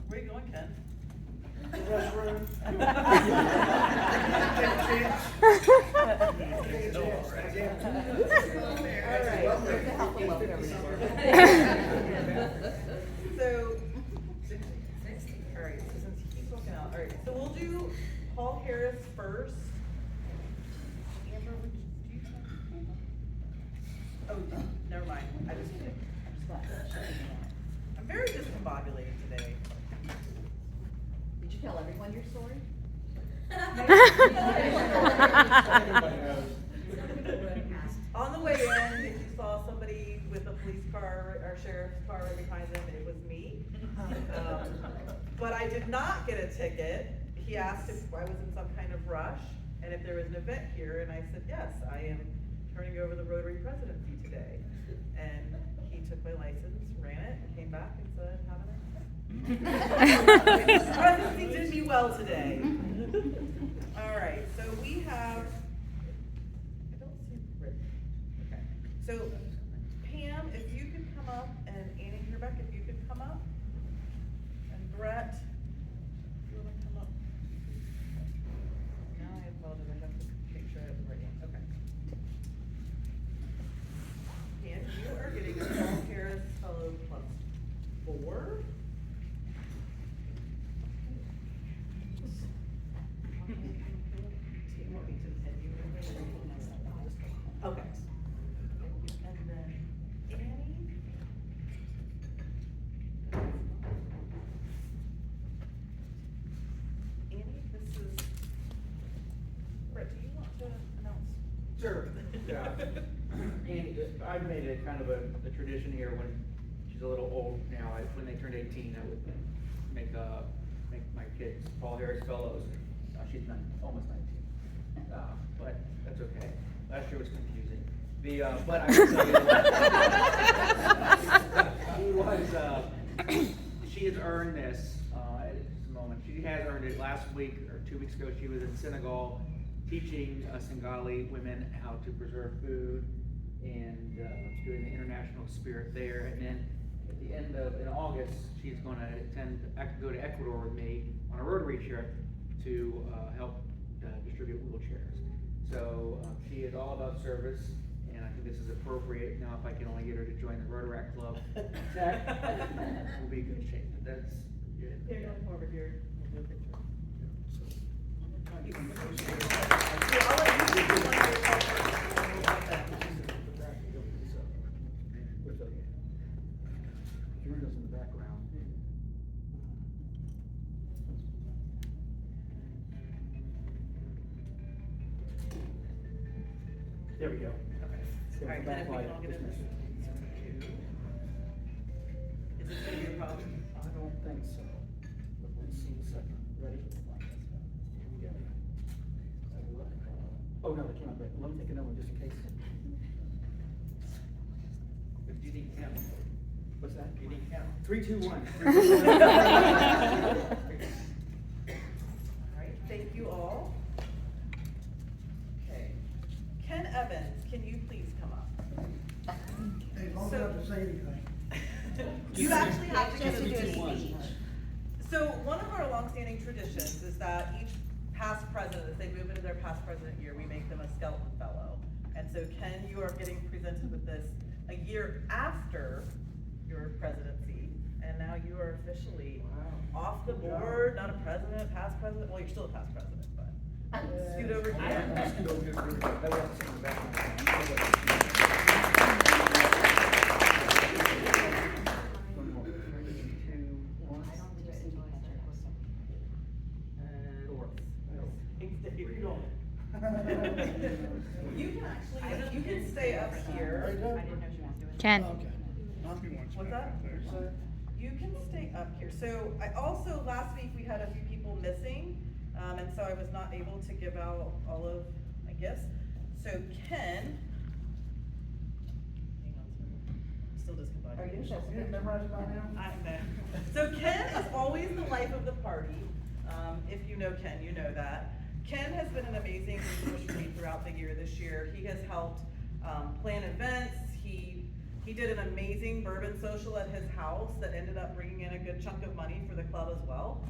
Where are you going, Ken? The restroom. So, alright, so since he keeps walking out, alright, so we'll do Paul Harris first. Amber, would you? Oh, never mind, I'm very discombobulated today. Did you tell everyone your story? On the way in, if you saw somebody with a police car or sheriff's car right behind them, it was me. But I did not get a ticket. He asked if I was in some kind of rush and if there was an event here, and I said, yes, I am turning over the Rotary presidency today. And he took my license, ran it, and came back and said, have a nice day. His presidency did me well today. All right, so we have, I don't see Rick. Okay, so Pam, if you could come up, and Annie and Rebecca, if you could come up, and Brett, if you want to come up. Now I apologize, I have to make sure I have the right one. Okay. Pam, you are getting a Paul Harris Fellow +4. Okay. And then Annie. Annie, this is, Brett, do you want to announce? Sure, yeah. And I've made it kind of a tradition here when she's a little old now, when they turned 18, I would make my kids Paul Harris Fellows. She's almost 19, but that's okay. Last year was confusing. But I will tell you, she has earned this at this moment. She has earned it. Last week or 2 weeks ago, she was in Senegal teaching Sengali women how to preserve food and doing the international spirit there. And then at the end of in August, she's going to go to Ecuador with me on a Rotary trip to help distribute wheelchairs. So she is all about service, and I think this is appropriate. Now, if I can only get her to join the Rotaract Club, we'll be in good shape. But that's good. Here, come over here. We'll do a picture. In the background. There we go. Okay. All right, then if we can all get in this. Is this gonna be a problem? I don't think so. But let's see a second. Ready? Here we go. Oh, no, they can't. Let me take another one just in case. Do you need him? What's that? Do you need him? 3, 2, 1. All right, thank you all. Okay. Ken Evans, can you please come up? They don't have to say anything. You actually have to Just give to a do a speech. speech. So one of our longstanding traditions is that each past president, as they move into their past president year, we make them a skeleton fellow. And so Ken, you are getting presented with this a year after your presidency, and now you are officially off the board, not a president, past president, well, you're still a past president, but scoot over here. Scoot over here for everybody. That way I can see in the background. One more. 3, 2, 1. You can actually, you can stay up here. Ken. What's that? You can stay up here. So I also, last week we had a few people missing, and so I was not able to give out all of my gifts. So Ken, hang on, I'm still discombobulated. Are you didn't memorize it by now? I know. So Ken is always the life of the party. If you know Ken, you know that. Ken has been an amazing resource for me throughout the year this year. He has helped plan events. He He did an amazing bourbon social at his house that ended up bringing in a good chunk of money for the club as well.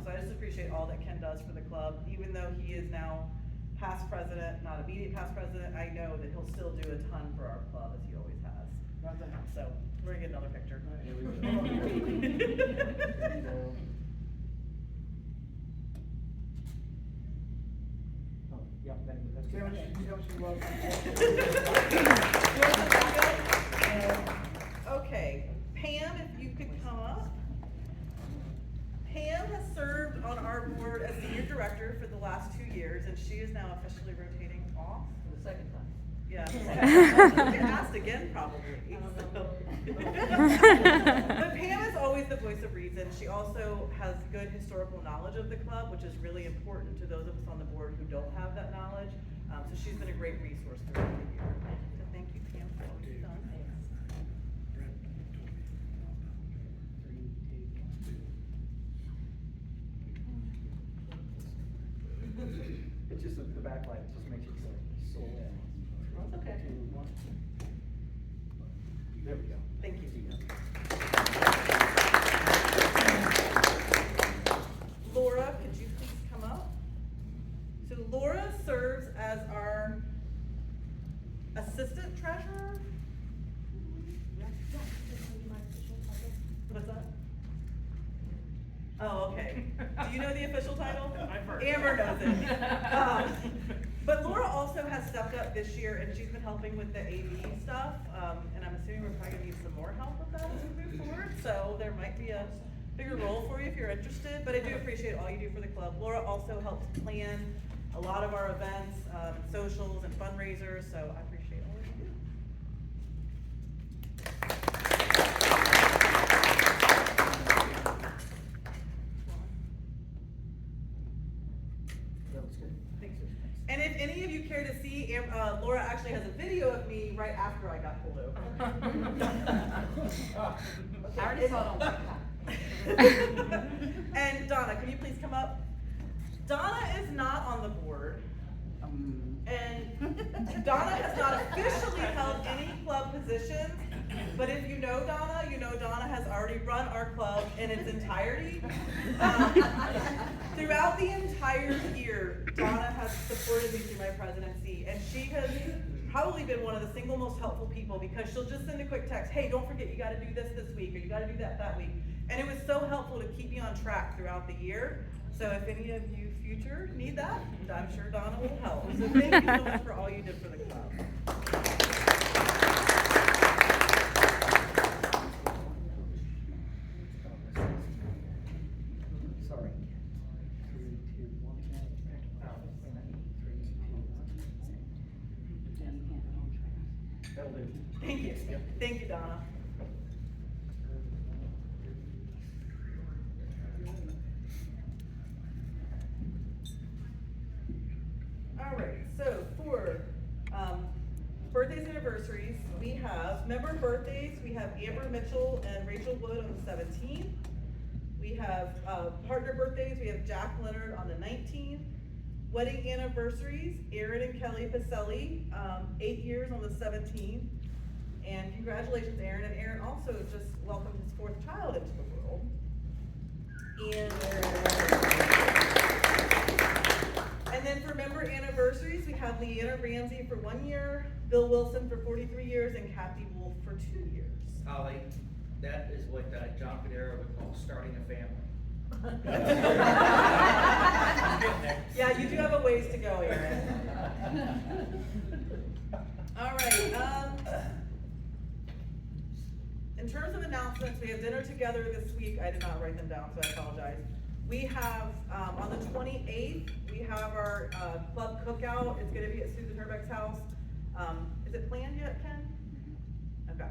So I just appreciate all that Ken does for the club, even though he is now past president, not immediate past president, I know that he'll still do a ton for our club as he always has. So, we're gonna get another picture. Here we go. There you go. Oh, yeah, that's See how much, see how much you love. You want some backup? Okay, Pam, if you could come up. Pam has served on our board as senior director for the last 2 years, and she is now officially rotating off. For the second time. Yeah. She'll get asked again, probably. So. But Pam is always the voice of reason. She also has good historical knowledge of the club, which is really important to those of us on the board who don't have that knowledge. So she's been a great resource throughout the year. So thank you, Pam, for all you've done. It's just the backlight, it just makes it so in. That's okay. 2, 1. There we go. Thank you. Laura, could you please come up? So Laura serves as our assistant treasurer. What's that? Oh, okay. Do you know the official title? I've heard. Amber knows it. But Laura also has stepped up this year, and she's been helping with the AV stuff, and I'm assuming we're probably gonna need some more help with that as we move forward, so there might be a bigger role for you if you're interested, but I do appreciate all you do for the club. Laura also helps plan a lot of our events, socials and fundraisers, so I appreciate all you do. That was good. Thanks. And if any of you care to see, Laura actually has a video of me right after I got pulled over. I already saw it on TikTok. And Donna, can you please come up? Donna is not on the board. And Donna has not officially held any club positions, but if you know Donna, you know Donna has already run our club in its entirety. Throughout the entire year, Donna has supported me through my presidency, and she has probably been one of the single most helpful people, because she'll just send a quick text, hey, don't forget you gotta do this week, or you gotta do that week. And it was so helpful to keep me on track throughout the year. So if any of you future need that, I'm sure Donna will help. So thank you so much for all you did for the club. Sorry. 3, 2, 1. That'll do. Thank you. Thank you, Donna. All right, so for birthdays and anniversaries, we have member birthdays. We have Amber Mitchell and Rachel Wood on the 17th. We have partner birthdays. We have Jack Leonard on the 19th. Wedding anniversaries, Aaron and Kelly Pacelli, 8 years on the 17th. And congratulations, Aaron. And Aaron also just welcomed his 4th child into the world. And then for member anniversaries, we have Leanna Ramsey for 1 year, Bill Wilson for 43 years, and Kathy Wolf for 2 years. Holly, that is what John Federa would call starting a family. Yeah, you do have a ways to go, Aaron. All right, in terms of announcements, we have dinner together this week. I did not write them down, so I apologize. We have, on the 28th, we have our club cookout. It's gonna be at Susan Herbeck's house. Is it planned yet, Ken? Okay.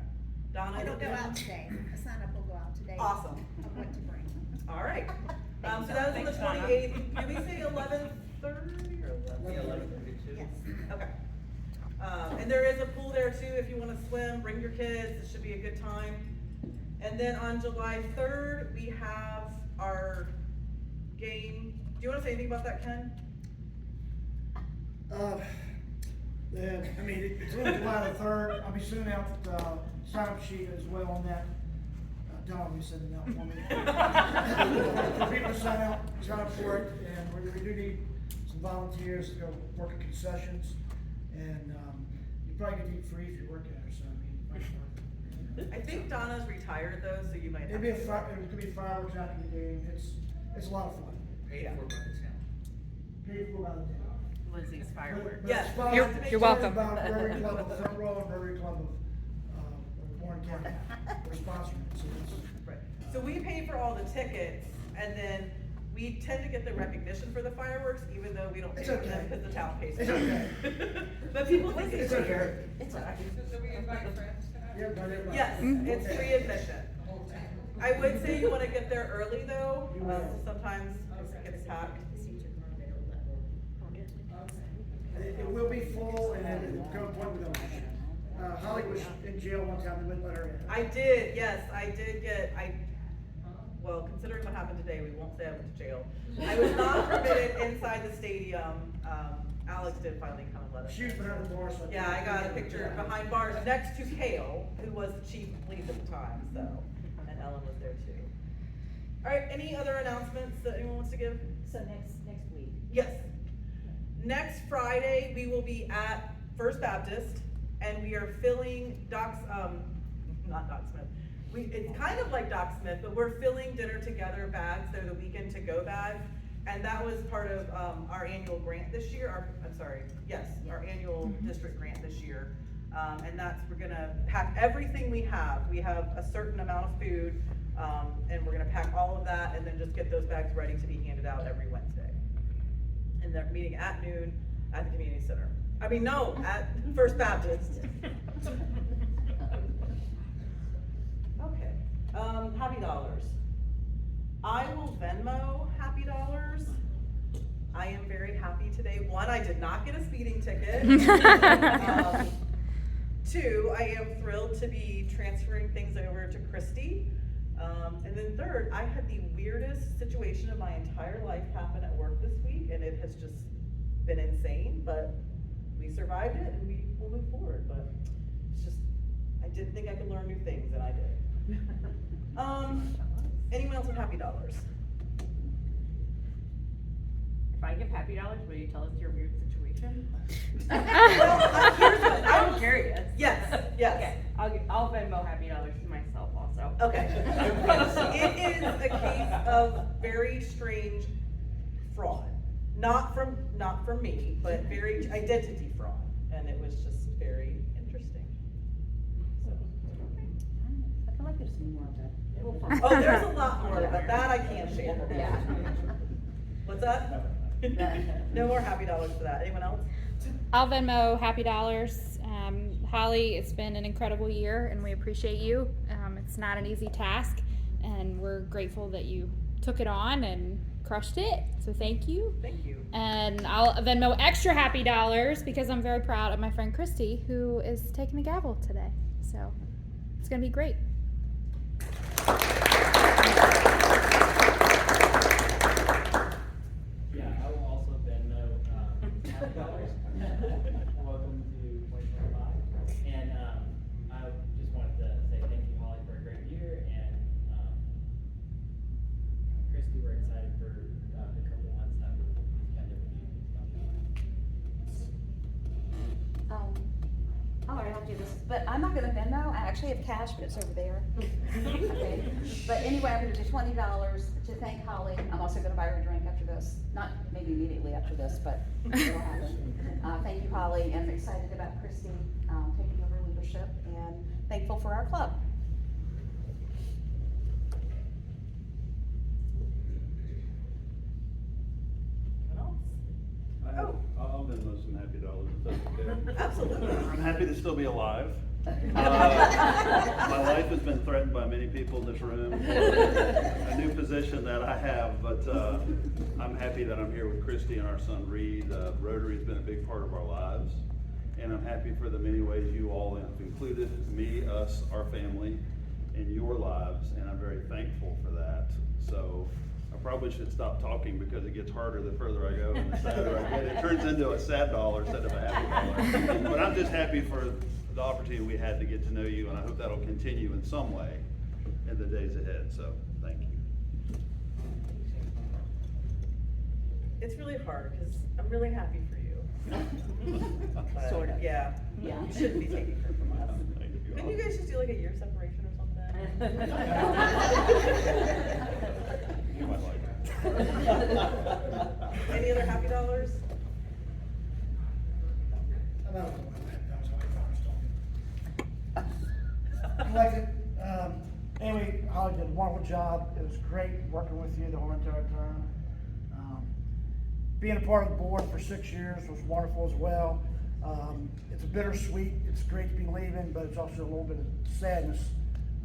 Donna? It'll is it go planned? out today. A sign up will go out today. Awesome. Of what to bring. All right. So that was on the 28th. Did we say 11:30 or 11:30? 11:32. Yes. Okay. And there is a pool there too, if you wanna swim, bring your kids, it should be a good time. And then on July 3rd, we have our game. Do you wanna say anything about that, Ken? Then, I mean, it's on July the 3rd. I'll be sending out the sign-up sheet as well on that. Don will be sending it out for me. For people to sign up for it, and we do need some volunteers to go work at concessions. And you probably get to eat free if you work at it, so I mean, I think Donna's retired though, so you might have. it could be fireworks out in the game. It's a lot of fun. Paid for by the town. Paid for by the town. Lizzie's fireworks. Yes, But you're- it's sponsored you're welcome. by Rotary Club of Front Row and Rotary Club of Warren County. We're sponsoring it, so it's. Right. So we pay for all the tickets, and then we tend to get the recognition for the fireworks, even though we don't pay It's for okay. them because the town pays for It's them. okay. But people think it's It's okay. It's all right. So we invite friends to have? Yeah, but everybody. Yes, it's free admission. The whole town? I would say you wanna get there early though, You will. sometimes it gets packed. It will be full and then it'll come point with election. Holly was in jail one time, they wouldn't let her in. I did, yes, I did get, well, considering what happened today, we won't say I went to jail. I was not permitted inside the stadium, Alex did finally come and let us She was in. behind the bar, so. Yeah, I got a picture behind bars next to Kale, who was the chief of police at the time, so, and Ellen was there too. Alright, any other announcements that anyone wants to give? So next week. Yes. Next Friday, we will be at First Baptist, and we are filling not Doc Smith. It's kind of like Doc Smith, but we're filling dinner together bags. They're the weekend to go bags. And that was part of, our annual grant this year, our annual district grant this year. And we're gonna pack everything we have. We have a certain amount of food, and we're gonna pack all of that and then just get those bags ready to be handed out every Wednesday. And they're meeting at noon at the community center. At First Baptist. Okay, Happy Dollars. I will Venmo Happy Dollars. I am very happy today. One, I did not get a speeding ticket. Two, I am thrilled to be transferring things over to Christy. And then third, I had the weirdest situation of my entire life happen at work this week, and it has just been insane, but we survived it and we will move forward, but it's just, I didn't think I could learn new things, and I did. Anyone else with Happy Dollars? If I give Happy Dollars, will you tell us your weird situation? Well, here's what, I'm curious. Yes. Okay, I'll Venmo Happy Dollars to myself also. Okay. It is a case of very strange fraud. Not from me, but very identity fraud. And it was just very interesting. So. I feel like there's more of it. We'll find Oh, there's a lot more, but that I can't share. Yeah. What's that? No more Happy Dollars for that. Anyone else? I'll Venmo Happy Dollars. Holly, it's been an incredible year and we appreciate you. It's not an easy task and we're grateful that you took it on and crushed it. So thank you. Thank you. And I'll Venmo extra Happy Dollars because I'm very proud of my friend Christy who is taking the gavel today. So it's going to be great. Yeah, I will also Venmo, $5. Welcome to 2025. And, I just wanted to say thank you, Holly, for a great year, and, Christy, we're excited for, the couple months that we'll spend with you. All right, I'll do this, but I'm not gonna Venmo, I actually have cash, but it's over there. Okay. But anyway, I'm gonna do $20 to thank Holly. I'm also gonna buy her a drink after this, not maybe immediately after this, but it'll happen. Thank you, Holly, and I'm excited about Christy, taking over leadership, and thankful for our club. Anyone else? I'll Venmo some Happy Dollars if that's okay. Absolutely. I'm happy to still be alive. My life has been threatened by many people in this room. A new position that I have, but I'm happy that I'm here with Christy and our son Reed. Rotary's been a big part of our lives, and I'm happy for the many ways you all have included me, us, our family in your lives, and I'm very thankful for that. So I probably should stop talking because it gets harder the further I go and the sadder I get. It turns into a sad dollar instead of a happy dollar. But I'm just happy for the opportunity we had to get to know you, and I hope that'll continue in some way in the days ahead, so thank you. It's really hard, because I'm really happy for you. But, Sort of. Yeah. Yeah. You shouldn't be taking her from us. Thank you. Couldn't you guys just do like a year separation or something? You might like it. Any other happy dollars? I'm out of the way, that was my talking. Like, anyway, Holly did a wonderful job. It was great working with you the whole entire time. Being a part of the board for 6 years was wonderful as well. It's a bittersweet. It's great to be leaving, but it's also a little bit of sadness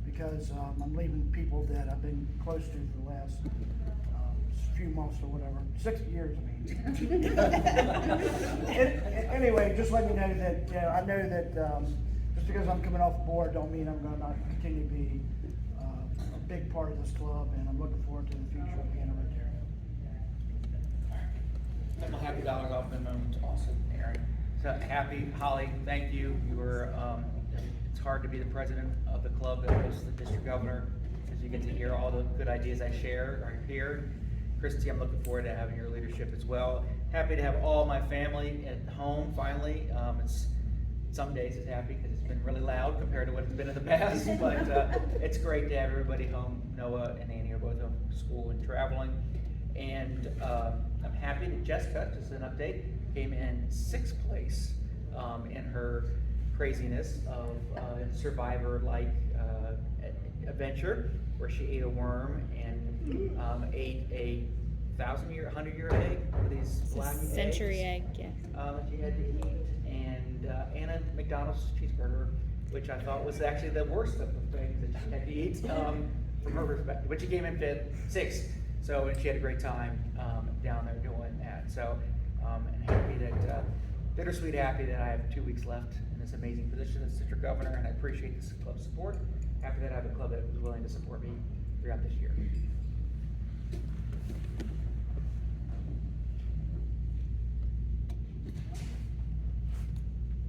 because I'm leaving people that I've been close to for the last few months or whatever. 6 years, I mean. Anyway, just let me know that, I know that just because I'm coming off the board don't mean I'm going to not continue to be a big part of this club, and I'm looking forward to the future of being a Rotarian. Let my happy dollars off in a moment. Awesome, Aaron. So happy, Holly, thank you. You were, it's hard to be the president of the club that hosts the district governor, because you get to hear all the good ideas I share or hear. Christy, I'm looking forward to having your leadership as well. Happy to have all my family at home finally. It's some days it's happy because it's been really loud compared to what it's been in the past, but it's great to have everybody home. Noah and Annie are both home from school and traveling. And I'm happy that Jessica, just an update, came in 6th place in her craziness of survivor-like adventure, where she ate a worm and ate a 1,000-year, 100-year egg, these black eggs. Century egg, yeah. That she had to eat, and a McDonald's cheeseburger, which I thought was actually the worst of the things that she had to eat from her perspective. But she came in 6th. So, and she had a great time down there doing that. So, and happy that, bittersweet happy that I have 2 weeks left in this amazing position as district governor, and I appreciate this club's support. Happy that I have a club that was willing to support me throughout this year.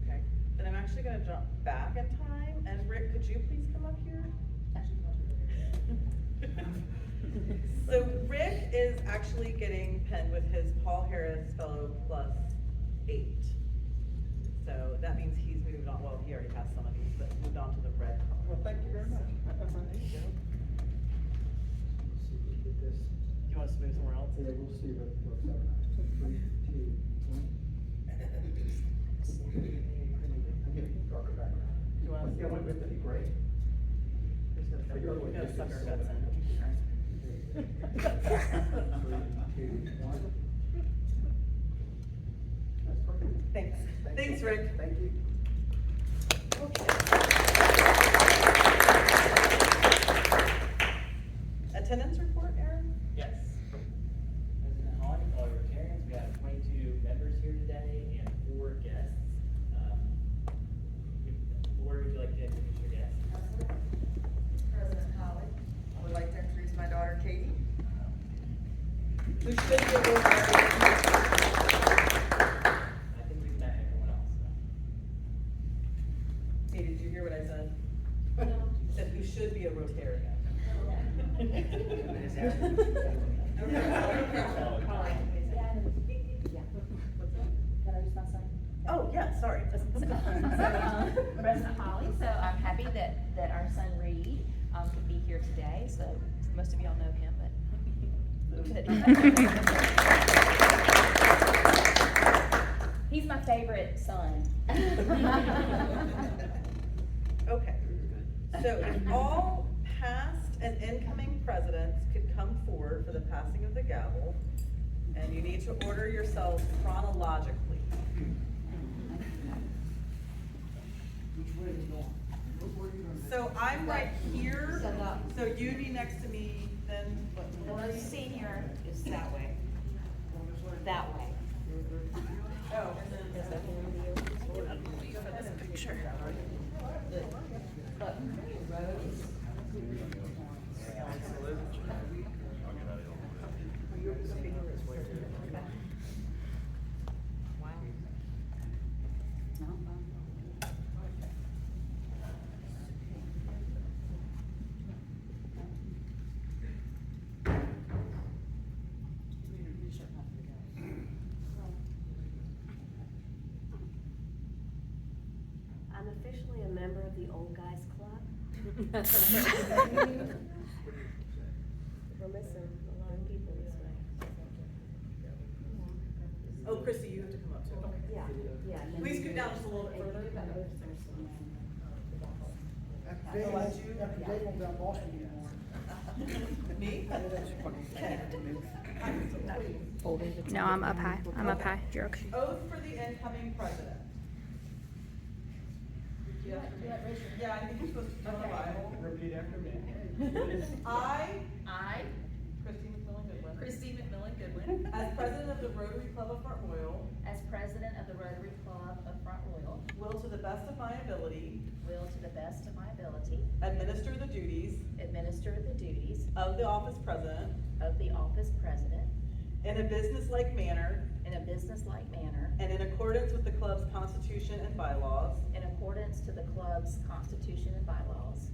Okay, then I'm actually gonna jump back in time, and Rick, could you please come up here? So Rick is actually getting pinned with his Paul Harris Fellow plus 8. So that means he's moved on, well, he already has some of these, but moved on to the red color. Well, thank you very much. There you go. Do you want us to move somewhere else? Yeah, we'll see what works out. 3, 2, 1. Do you want us to? Yeah, that'd be great. We're gonna suck our guts in. 3, 2, 1. That's perfect. Thanks. Thanks, Rick. Thank you. Attendance report, Aaron? Yes. President Holly, all your Rotarians, we have 22 members here today and 4 guests. Where would you like to introduce your guests? President Holly, I would like to introduce my daughter Katie. Who should be a Rotarian? I think we've met everyone else. Hey, did you hear what I said? Said who should be a Rotarian. Can I use my son? Oh, yeah, sorry. President Holly, so I'm happy that our son Reed could be here today. So most of y'all know him, but he's my favorite son. Okay, so if all past and incoming presidents could come forward for the passing of the gavel, and you need to order yourselves chronologically. Which way is it going? Where are you going? So I'm right here, so you'd be next to me, then what? The senior is that way. That way. Oh, and then. Picture. Look, Rose. the old guys club. We're missing a lot of people this way. Oh, Christy, you have to come up too. Yeah, yeah. and then Please you scoot do- down just a little bit and you further. do about officers and then, After Dave won't down Boston anymore. Me? No, I'm up high. I'm up high. You're okay. Oath for the incoming president. Yeah, I think you're supposed to turn the Bible. Repeat after me. I, I, Christy McMillin-Goodwin, Christy McMillin-Goodwin, as president of the Rotary Club of Front Royal, As president of the Rotary Club of Front Royal, will to the best of my ability will to the best of my ability administer the duties administer the duties of the office president of the office president in a business-like manner in a business-like manner and in accordance with the club's constitution and bylaws. in accordance to the club's constitution and bylaws.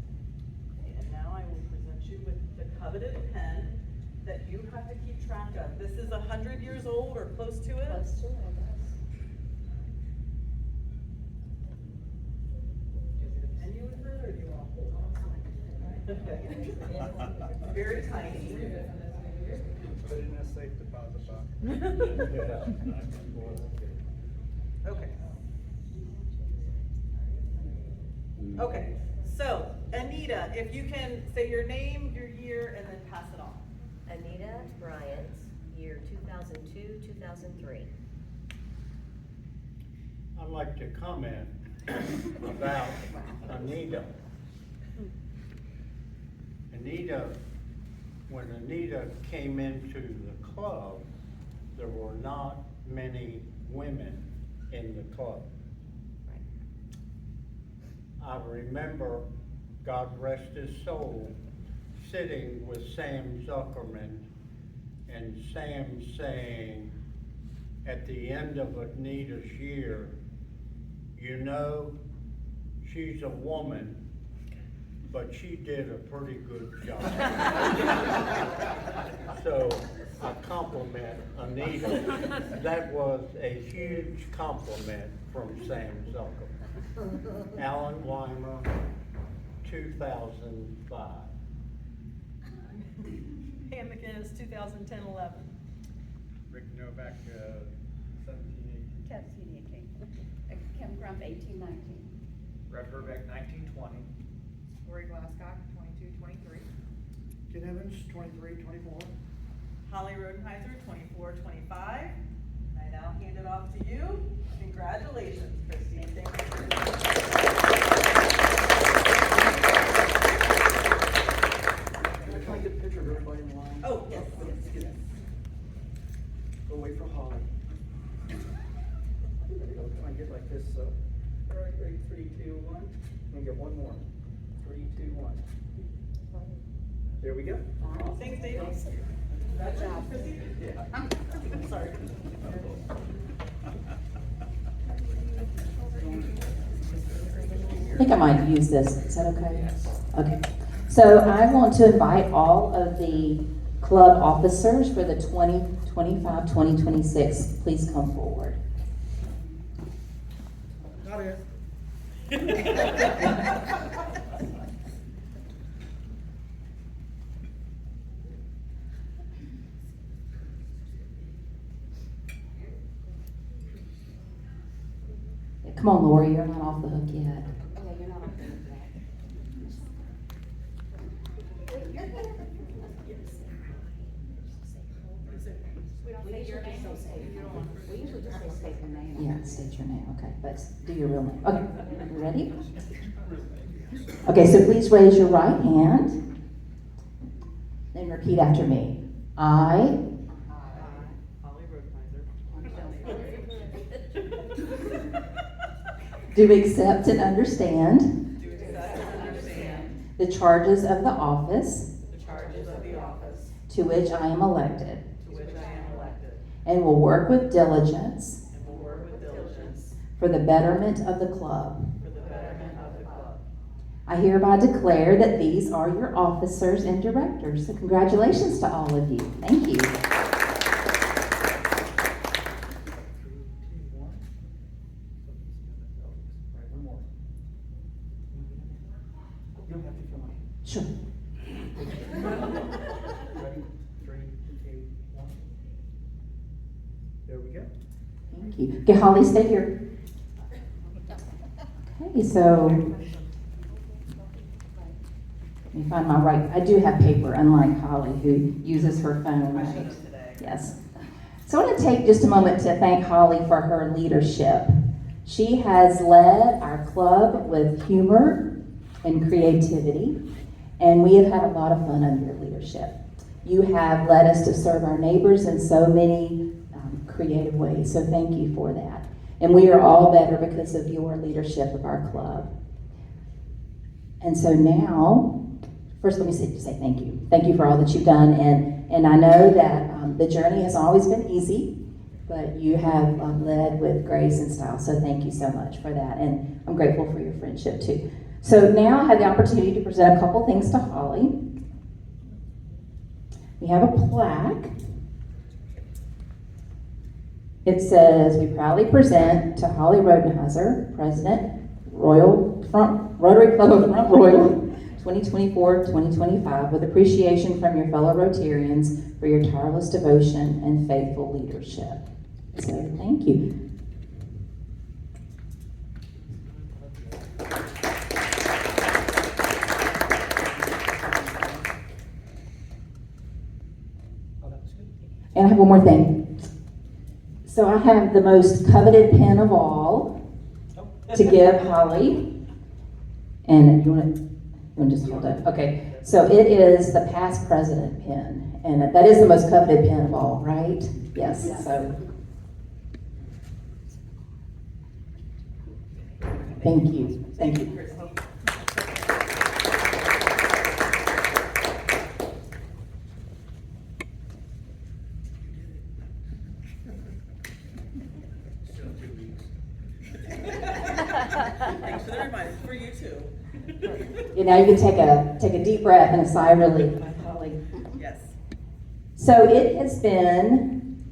And now I will present you with the coveted pen that you have to keep track of. This is 100 years old or close to it. Close to it, And you with it, or do you want to hold on? Okay. Very tiny. Put it in a safe deposit box. Okay. Okay, so Anita, if you can say your name, your year, and then pass it on. Anita Bryant, year 2002, 2003. I'd like to comment about Anita. Anita, when Anita came into the club, there were not many women in the club. I remember, God rest his soul, sitting with Sam Zuckerman and Sam saying, at the end of Anita's year, you know, she's a woman, but she did a pretty good job. So I compliment Anita. That was a huge compliment from Sam Zuckerman. Alan Weimer, 2005. Pam McInnes, 2010-11. Rick Novak, 17, 18. Ted CDK. Kim Crump, 1819. Brett Herbeck, 1920. Lori Glasscock, 22-23. Ken Evans, 23-24. Holly Rodenheiser, 24-25. I now hand it off to you. Congratulations, Christy. Thank you very much. Can I get a picture of everybody in line? Oh, yes, yes. Go wait for Holly. There we go, can I get like this, all right, ready, 3, 2, 1. I'm gonna get one more. 3, 2, 1. There we go. Thanks, Dave. Good job, Christy. Yeah. I'm sorry. I think I might use this. Is that okay? Yes. Okay. So I want to invite all of the club officers for the 2025-2026. Please come forward. Not it. Come on, Lori, you're not off the hook yet. Yeah, you're not off the hook yet. We don't say your name. We usually just say state your name. Yeah, state your name, okay, but do your real name. Okay, ready? Okay, so please raise your right hand and repeat after me. I Holly Rodenheiser. do accept and understand Do accept and understand the charges of the office the charges of the office to which I am elected, to which I am elected, and will work with diligence and will work with diligence for the betterment of the club. for the betterment of the club. I hereby declare that these are your officers and directors. So congratulations to all of you. Thank you. 3, 2, 1. Right, one more. Thank you. Okay, Holly, stay here. Okay, so let me find my right. I do have paper, unlike Holly, who uses her phone. I Right? should have today. Yes. So I want to take just a moment to thank Holly for her leadership. She has led our club with humor and creativity, and we have had a lot of fun under your leadership. You have led us to serve our neighbors in so many creative ways, so thank you for that. And we are all better because of your leadership of our club. And so now, first let me say thank you. Thank you for all that you've done, and I know that the journey has always been easy, but you have led with grace and style, so thank you so much for that, and I'm grateful for your friendship too. So now I have the opportunity to present a couple things to Holly. We have a plaque. It says, "We proudly present to Holly Rodenheiser, President, Rotary Club of Front Royal, 2024-2025, with appreciation from your fellow Rotarians for your tireless devotion and faithful leadership." So thank you. And I have one more thing. So I have the most coveted pen of all to give Holly. And you want to just hold it? Okay. So it is the past president pen. And that is the most coveted pen of all, right? Yes. So thank you. Thank you. Thanks for the reminder, for you too. Now you can take a deep breath and a sigh of relief, my colleague. Yes. So it has been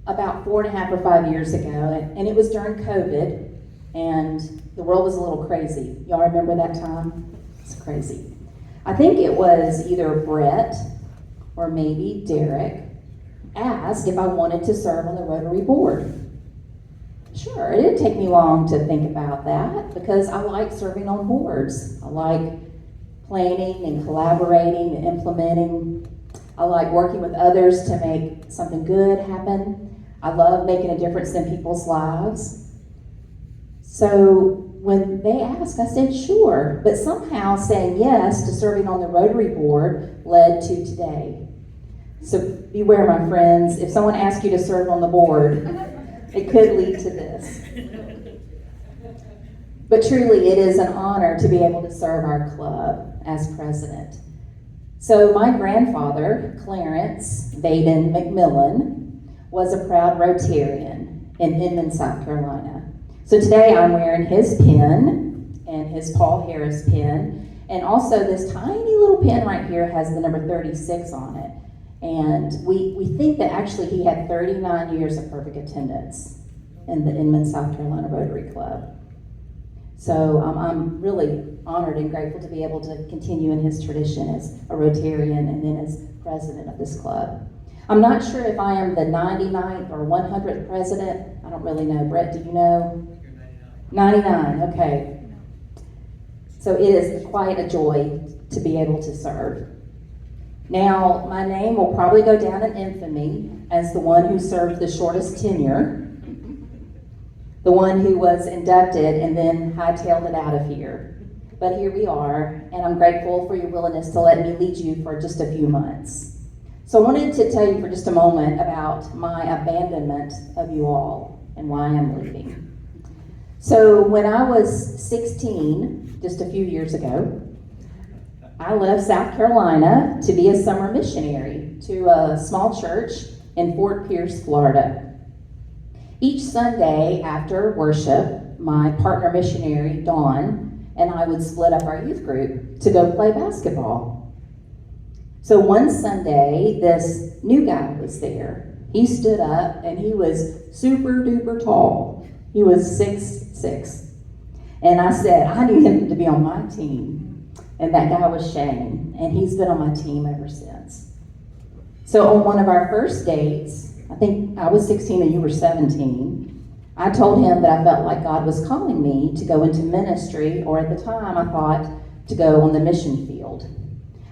about 4.5 or 5 years ago, and it was during COVID, and the world was a little crazy. Y'all remember that time? It's crazy. I think it was either Brett or maybe Derek asked if I wanted to serve on the Rotary board. Sure, it didn't take me long to think about that because I like serving on boards. I like planning and collaborating and implementing. I like working with others to make something good happen. I love making a difference in people's lives. So when they asked, I said sure, but somehow saying yes to serving on the Rotary board led to today. So beware, my friends, if someone asks you to serve on the board, it could lead to this. But truly, it is an honor to be able to serve our club as president. So my grandfather, Clarence Vaden McMillin, was a proud Rotarian in Inman, South Carolina. So today I'm wearing his pin and his Paul Harris pin, and also this tiny little pin right here has the number 36 on it. And we think that actually he had 39 years of perfect attendance in the Inman, South Carolina Rotary Club. So I'm really honored and grateful to be able to continue in his tradition as a Rotarian and then as president of this club. I'm not sure if I am the 99th or 100th president. I don't really know. Brett, do you know? 99, okay. So it is quite a joy to be able to serve. Now, my name will probably go down in infamy as the one who served the shortest tenure, the one who was inducted and then hightailed it out of here. But here we are, and I'm grateful for your willingness to let me lead you for just a few months. So I wanted to tell you for just a moment about my abandonment of you all and why I'm leaving. So when I was 16, just a few years ago, I left South Carolina to be a summer missionary to a small church in Fort Pierce, Florida. Each Sunday after worship, my partner missionary, Dawn, and I would split up our youth group to go play basketball. So one Sunday, this new guy was there. He stood up and he was super duper tall. He was 6'6". And I said, I need him to be on my team. And that guy was Shane, and he's been on my team ever since. So on one of our first dates, I think I was 16 and you were 17. I told him that I felt like God was calling me to go into ministry, or at the time I thought to go on the mission field.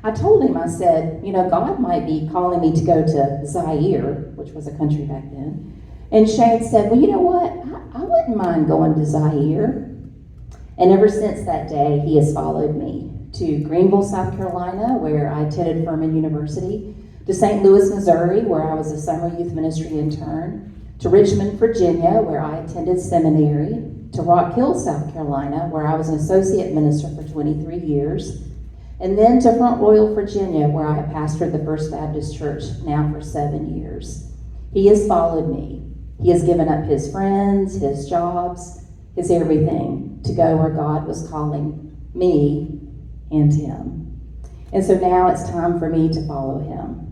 I told him, I said, you know, God might be calling me to go to Zaire, which was a country back then. And Shane said, well, you know what? I wouldn't mind going to Zaire. And ever since that day, he has followed me to Greenville, South Carolina, where I attended Furman University, to St. Louis, Missouri, where I was a summer youth ministry intern, to Richmond, Virginia, where I attended seminary, to Rock Hill, South Carolina, where I was an associate minister for 23 years, and then to Front Royal, Virginia, where I have pastored the First Baptist Church now for 7 years. He has followed me. He has given up his friends, his jobs, his everything to go where God was calling me and him. And so now it's time for me to follow him.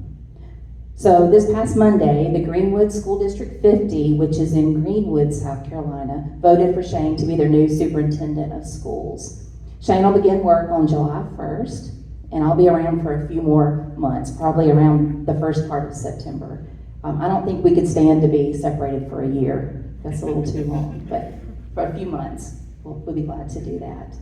So this past Monday, the Greenwood School District 50, which is in Greenwood, South Carolina, voted for Shane to be their new superintendent of schools. Shane will begin work on July 1st, and I'll be around for a few more months, probably around the first part of September. I don't think we could stand to be separated for a year. That's a little too long, but for a few months, we'll be glad to do that.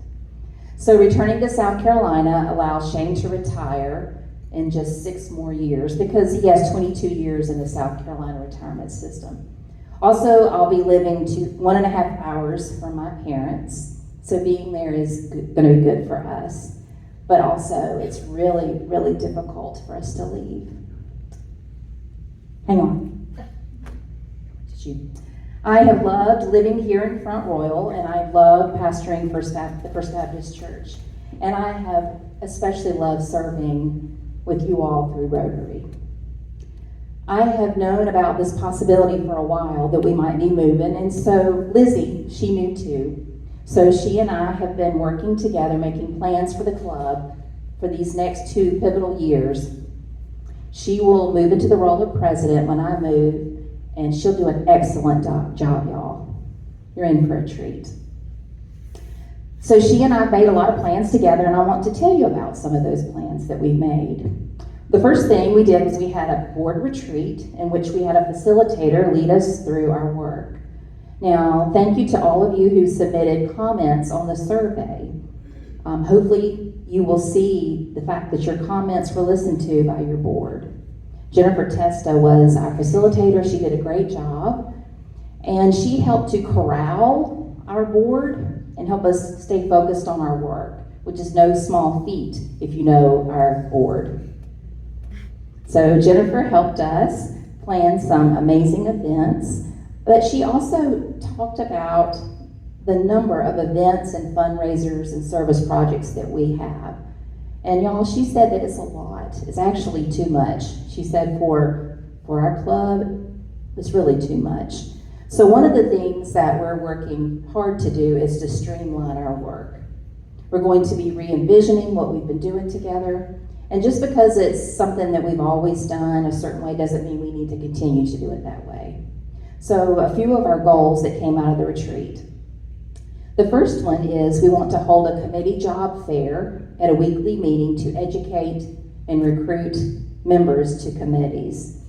So returning to South Carolina allows Shane to retire in just 6 more years, because he has 22 years in the South Carolina retirement system. Also, I'll be living 1.5 hours from my parents, so being there is going to be good for us. But also, it's really, really difficult for us to leave. Hang on. I have loved living here in Front Royal, and I love pastoring the First Baptist Church. And I have especially loved serving with you all through Rotary. I have known about this possibility for a while that we might be moving, and so Lizzie, she knew too. So she and I have been working together, making plans for the club for these next 2 pivotal years. She will move into the role of president when I move, and she'll do an excellent job, y'all. You're in for a treat. So she and I made a lot of plans together, and I want to tell you about some of those plans that we made. The first thing we did was we had a board retreat in which we had a facilitator lead us through our work. Now, thank you to all of you who submitted comments on the survey. Hopefully you will see the fact that your comments were listened to by your board. Jennifer Testa was our facilitator. She did a great job, and she helped to corral our board and help us stay focused on our work, which is no small feat if you know our board. So Jennifer helped us plan some amazing events, but she also talked about the number of events and fundraisers and service projects that we have. And y'all, she said that it's a lot. It's actually too much. She said for our club, it's really too much. So one of the things that we're working hard to do is to streamline our work. We're going to be re-envisioning what we've been doing together. And just because it's something that we've always done a certain way doesn't mean we need to continue to do it that way. So a few of our goals that came out of the retreat. The first one is we want to hold a committee job fair at a weekly meeting to educate and recruit members to committees.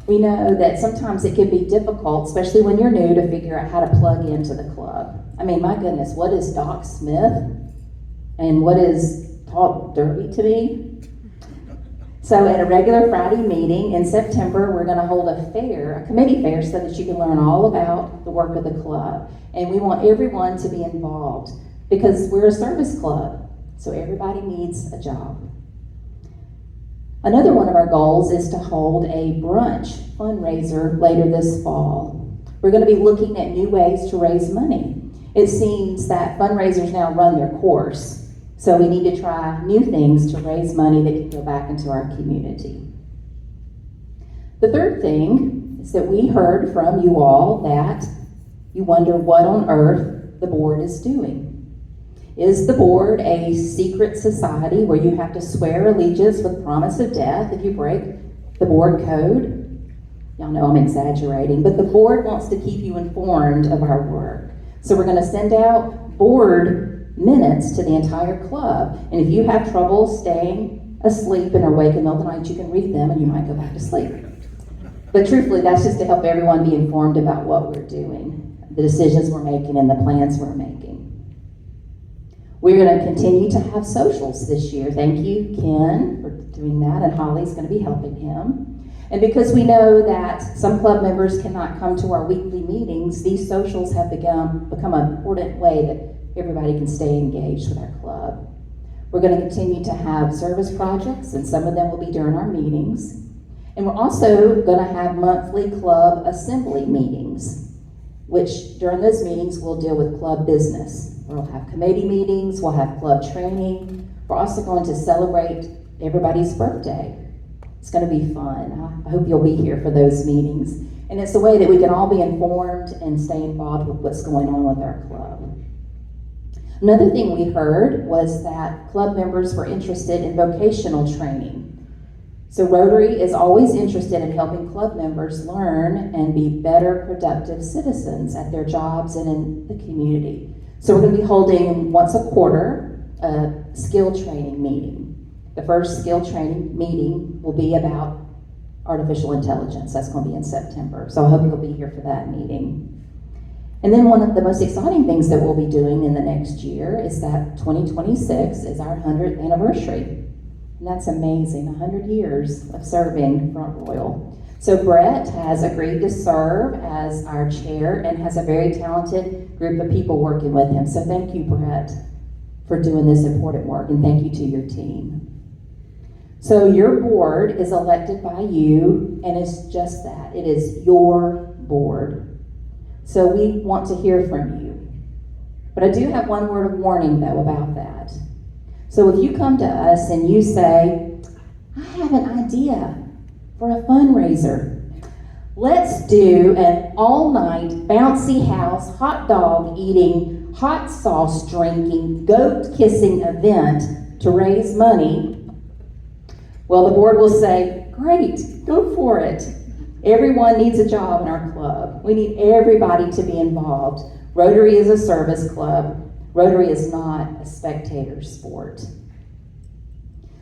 We know that sometimes it can be difficult, especially when you're new, to figure out how to plug into the club. I mean, my goodness, what is Doc Smith? And what is Talk Derby to me? So at a regular Friday meeting in September, we're going to hold a fair, a committee fair, so that you can learn all about the work of the club. And we want everyone to be involved because we're a service club, so everybody needs a job. Another one of our goals is to hold a brunch fundraiser later this fall. We're going to be looking at new ways to raise money. It seems that fundraisers now run their course, so we need to try new things to raise money that can go back into our community. The third thing is that we heard from you all that you wonder what on earth the board is doing. Is the board a secret society where you have to swear allegiance with promise of death if you break the board code? Y'all know I'm exaggerating, but the board wants to keep you informed of our work. So we're going to send out board minutes to the entire club. And if you have trouble staying asleep and are awake in the middle of the night, you can read them and you might go back to sleep. But truthfully, that's just to help everyone be informed about what we're doing, the decisions we're making, and the plans we're making. We're going to continue to have socials this year. Thank you, Ken, for doing that, and Holly's going to be helping him. And because we know that some club members cannot come to our weekly meetings, these socials have become an important way that everybody can stay engaged with our club. We're going to continue to have service projects, and some of them will be during our meetings. And we're also going to have monthly club assembly meetings, which during those meetings we'll deal with club business. We'll have committee meetings, we'll have club training. We're also going to celebrate everybody's birthday. It's going to be fun. I hope you'll be here for those meetings. And it's a way that we can all be informed and stay involved with what's going on with our club. Another thing we heard was that club members were interested in vocational training. So Rotary is always interested in helping club members learn and be better, productive citizens at their jobs and in the community. So we're going to be holding once a quarter a skill training meeting. The first skill training meeting will be about artificial intelligence. That's going to be in September. So I hope you'll be here for that meeting. And then one of the most exciting things that we'll be doing in the next year is that 2026 is our 100th anniversary. And that's amazing, 100 years of serving Front Royal. So Brett has agreed to serve as our chair and has a very talented group of people working with him. So thank you, Brett, for doing this important work, and thank you to your team. So your board is elected by you, and it's just that. It is your board. So we want to hear from you. But I do have one word of warning, though, about that. So if you come to us and you say, I have an idea for a fundraiser. Let's do an all-night bouncy house, hot dog eating, hot sauce drinking, goat kissing event to raise money. Well, the board will say, great, go for it. Everyone needs a job in our club. We need everybody to be involved. Rotary is a service club. Rotary is not a spectator sport.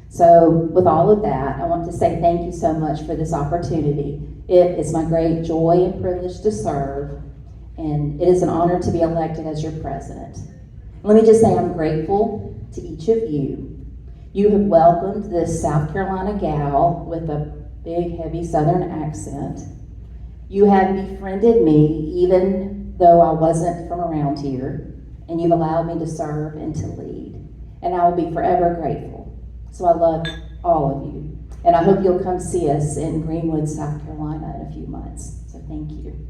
So with all of that, I want to say thank you so much for this opportunity. It is my great joy and privilege to serve, and it is an honor to be elected as your president. Let me just say I'm grateful to each of you. You have welcomed this South Carolina gal with a big, heavy Southern accent. You have befriended me even though I wasn't from around here, and you've allowed me to serve and to lead. And I will be forever grateful. So I love all of you. And I hope you'll come see us in Greenwood, South Carolina in a few months. So thank you.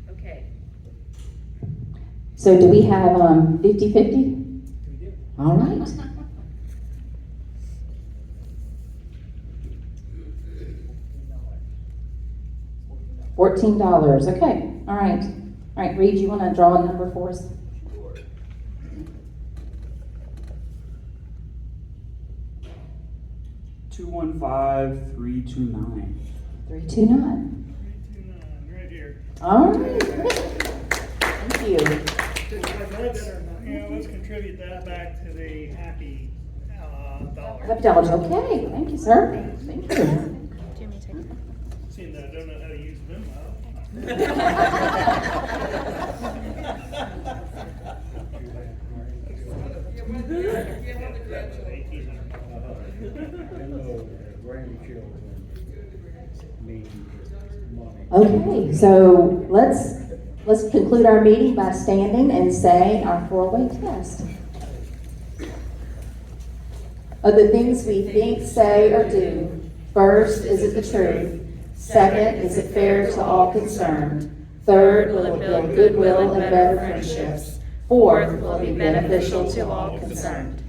Okay. So do we have 50-50? We do. All right. $14. Okay. All right. All right, Reed, you want to draw a number for us? 215-329. 329. 329, right here. All right. Thank you. Let's contribute that back to the happy dollar. $5. Okay. Thank you, sir. Thank you. Jimmy, take it. Seeing that I don't know how to use Venmo. Okay, so let's conclude our meeting by standing and saying our four-way test. Of the things we think, say, or do, first, is it the truth? Second, is it fair to all concerned? Third, will it build goodwill and better friendships? Fourth, will it be beneficial to all concerned?